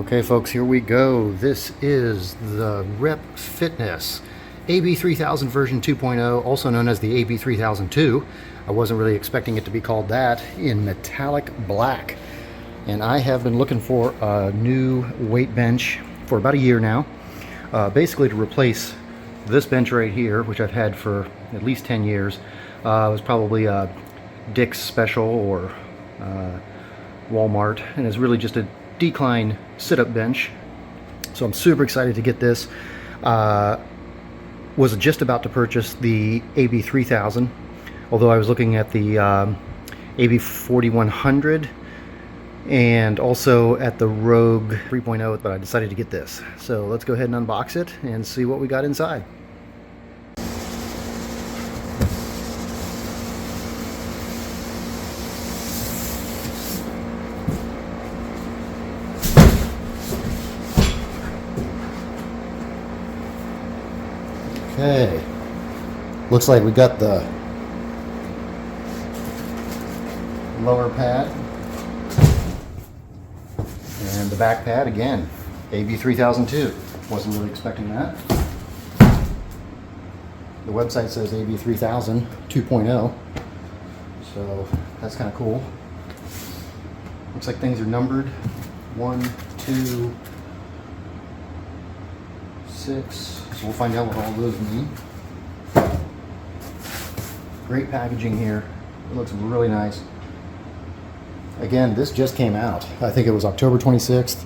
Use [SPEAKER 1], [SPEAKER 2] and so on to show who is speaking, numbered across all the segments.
[SPEAKER 1] Okay folks, here we go. This is the Rep Fitness AB-3000 version 2.0, also known as the AB-3002. I wasn't really expecting it to be called that, in metallic black. And I have been looking for a new weight bench for about a year now, basically to replace this bench right here, which I've had for at least 10 years. It was probably a Dick's Special or Walmart, and it's really just a decline sit-up bench. So I'm super excited to get this. Was just about to purchase the AB-3000, although I was looking at the AB-4100 and also at the Rogue 3.0, but I decided to get this. So let's go ahead and unbox it and see what we got inside. Okay, looks like we got the lower pad and the back pad again, AB-3002. Wasn't really expecting that. The website says AB-3000 2.0, so that's kind of cool. Looks like things are numbered 1, 2, 6. So we'll find out what all those mean. Great packaging here. It looks really nice. Again, this just came out. I think it was October 26th.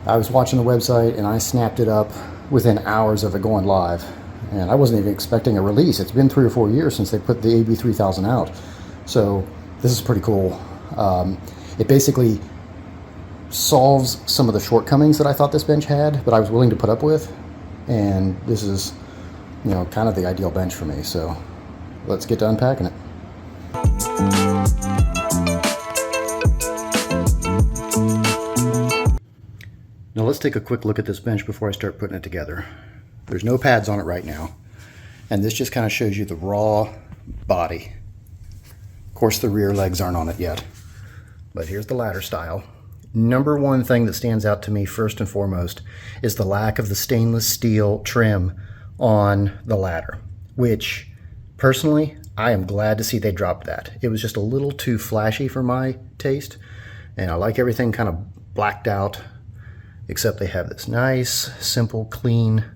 [SPEAKER 1] I was watching the website and I snapped it up within hours of it going live. And I wasn't even expecting a release. It's been 3 or 4 years since they put the AB-3000 out. So this is pretty cool. It basically solves some of the shortcomings that I thought this bench had, but I was willing to put up with. And this is, you know, kind of the ideal bench for me. So let's get to unpacking it. Now let's take a quick look at this bench before I start putting it together. There's no pads on it right now, and this just kind of shows you the raw body. Of course, the rear legs aren't on it yet, but here's the ladder style. Number one thing that stands out to me first and foremost is the lack of the stainless steel trim on the ladder, which personally I am glad to see they dropped that. It was just a little too flashy for my taste, and I like everything kind of blacked out, except they have this nice, simple, clean,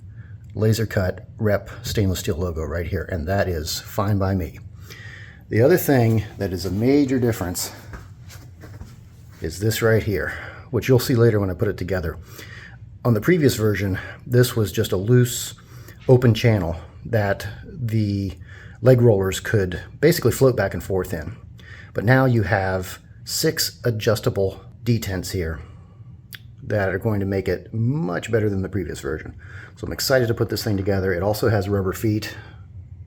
[SPEAKER 1] laser cut Rep stainless steel logo right here, and that is fine by me. The other thing that is a major difference is this right here, which you'll see later when I put it together. On the previous version, this was just a loose, open channel that the leg rollers could basically float back and forth in. But now you have 6 adjustable detents here that are going to make it much better than the previous version. So I'm excited to put this thing together. It also has rubber feet,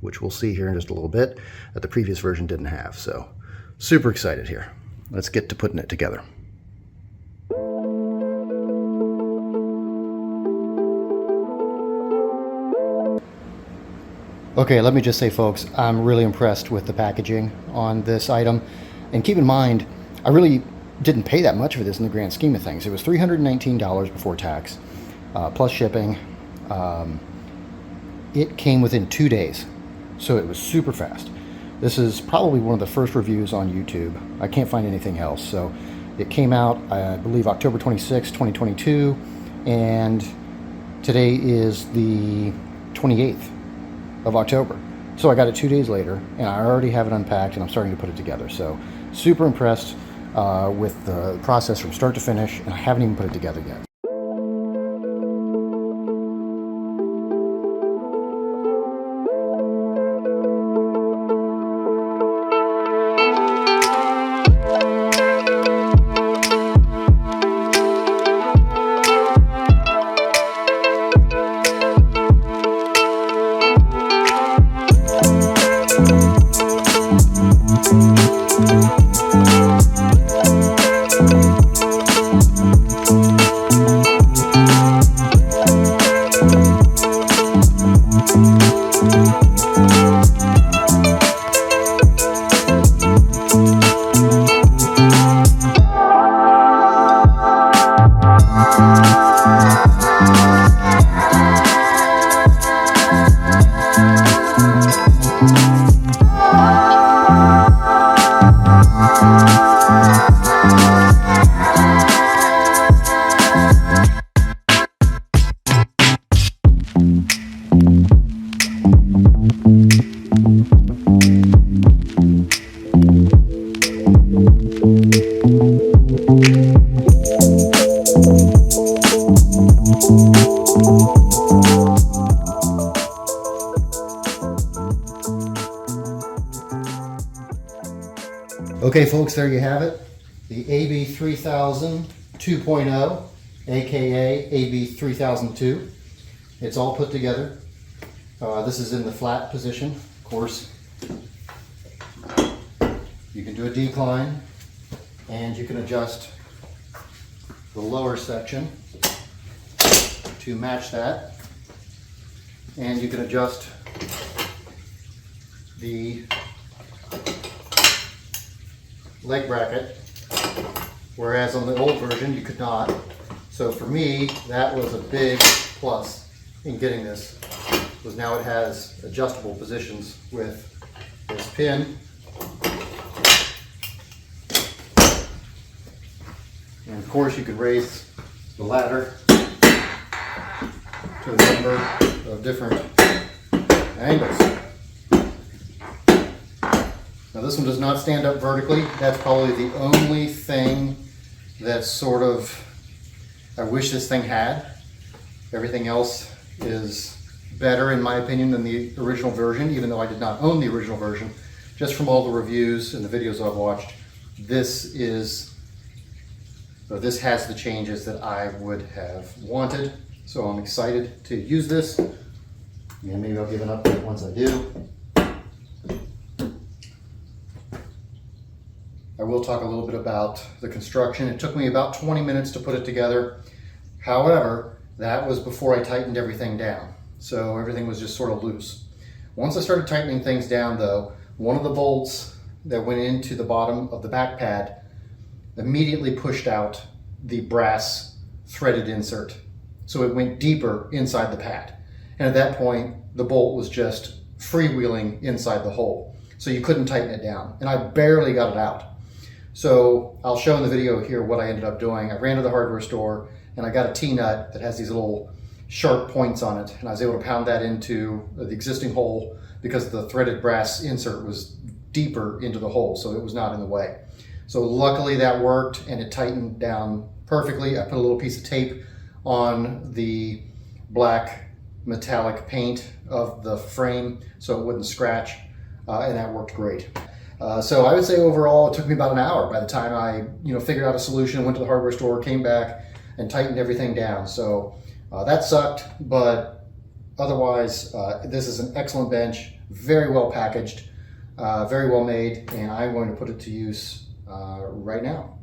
[SPEAKER 1] which we'll see here in just a little bit, that the previous version didn't have. So super excited here. Let's get to putting it together. Okay, let me just say, folks, I'm really impressed with the packaging on this item. And keep in mind, I really didn't pay that much for this in the grand scheme of things. It was $319 before tax, plus shipping. It came within 2 days, so it was super fast. This is probably one of the first reviews on YouTube. I can't find anything else. So it came out, I believe, October 26, 2022, and today is the 28th of October. So I got it 2 days later, and I already have it unpacked, and I'm starting to put it together. So super impressed with the process from start to finish, and I haven't even put it together yet. Okay folks, there you have it. The AB-3000 2.0, aka AB-3002. It's all put together. This is in the flat position. Of course, you can do a decline, and you can adjust the lower section to match that, and you can adjust the leg bracket, whereas on the old version you could not. So for me, that was a big plus in getting this, because now it has adjustable positions with this pin, and of course you could raise the ladder to a number of different angles. Now this one does not stand up vertically. That's probably the only thing that sort of I wish this thing had. Everything else is better in my opinion than the original version, even though I did not own the original version. Just from all the reviews and the videos I've watched, this has the changes that I would have wanted. So I'm excited to use this, and maybe I'll give an update once I do. I will talk a little bit about the construction. It took me about 20 minutes to put it together. However, that was before I tightened everything down. So everything was just sort of loose. Once I started tightening things down though, one of the bolts that went into the bottom of the back pad immediately pushed out the brass threaded insert. So it went deeper inside the pad. And at that point, the bolt was just freewheeling inside the hole. So you couldn't tighten it down. And I barely got it out. So I'll show in the video here what I ended up doing. I ran to the hardware store and I got a T-nut that has these little sharp points on it. And I was able to pound that into the existing hole because the threaded brass insert was deeper into the hole, so it was not in the way. So luckily that worked and it tightened down perfectly. I put a little piece of tape on the black metallic paint of the frame so it wouldn't scratch, and that worked great. So I would say overall it took me about an hour by the time I figured out a solution, went to the hardware store, came back and tightened everything down. So that sucked, but otherwise this is an excellent bench, very well packaged, very well made, and I'm going to put it to use right now.